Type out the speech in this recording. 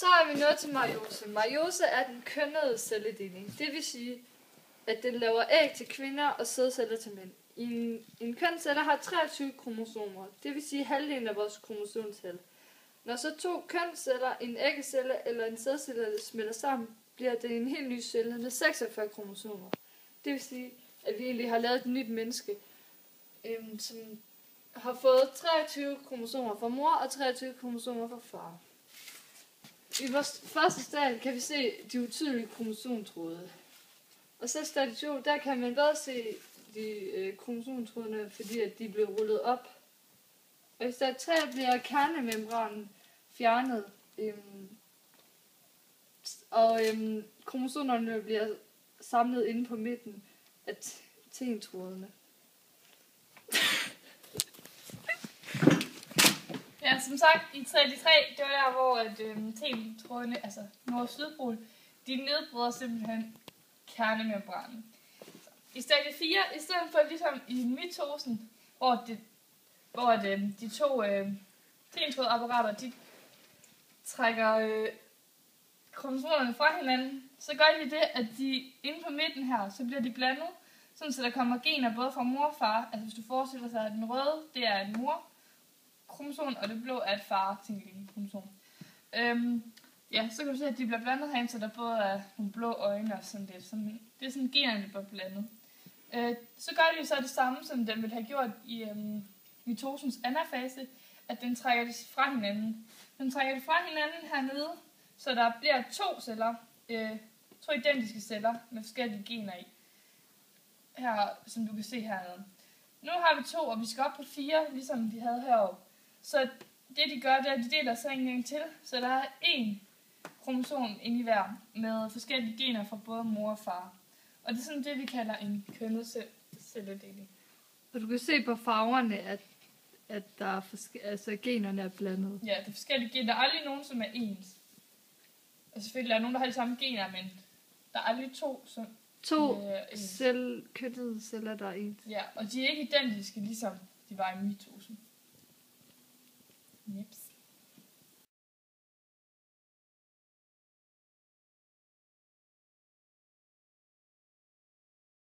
Så er vi nået til meiose. Meiose er den kønnede celledeling. Det vil sige, at den laver æg til kvinder og sædceller til mænd. En kønscelle har 23 kromosomer. Det vil sige halvdelen af vores kromosomtal. Når så to kønsceller, en æggecelle eller en sædcelle smelter sammen, bliver det en helt ny celle med 46 kromosomer. Det vil sige, at vi egentlig har lavet et nyt menneske, som har fået 23 kromosomer fra mor og 23 kromosomer fra far. I vores første stadie kan vi se de utydelige kromosomtråde. Og så stadie 2, der kan man både se de kromosomtrådene, fordi at de blev rullet op. Og i stadie 3 bliver kernemembranen fjernet, og kromosomerne bliver samlet inde på midten af tentrådene. Ja, som sagt, i 3, det var der, hvor tentrådene, altså nord- og sydpol, de nedbryder simpelthen kernemembranen. I stadie 4, i stedet for ligesom i mitosen, hvor de to tentrådapparater, de trækker kromosomerne fra hinanden, så gør de det, at de inde på midten her, så bliver de blandet, sådan så der kommer gener både fra mor og far. Altså hvis du forestiller sig, at den røde, det er en mor kromosom, og det blå er et far til en kromosom. Ja, så kan du se, at de bliver blandet herinde, så der både er nogle blå øjne og sådan lidt. Det er sådan, generne bliver blandet. Så gør de jo så det samme, som den ville have gjort i mitosens anafase, at den trækker det fra hinanden. Den trækker det fra hinanden hernede, så der bliver to celler, to identiske celler med forskellige gener i. Her, som du kan se hernede. Nu har vi 2, og vi skal op på 4, ligesom vi havde heroppe. Så det de gør, det er, at de deler sig en gang til, så der er 1 kromosom inde i hver, med forskellige gener fra både mor og far. Og det er sådan det, vi kalder en kønnet celledeling. Og du kan se på farverne, at der er generne er blandet. Ja, det er forskellige gener. Der er aldrig nogen, som er ens. Og selvfølgelig er der nogen, der har de samme gener, men der er aldrig to kønnede celler, der er ens. Ja, og de er ikke identiske, ligesom de var i mitosen. Nips.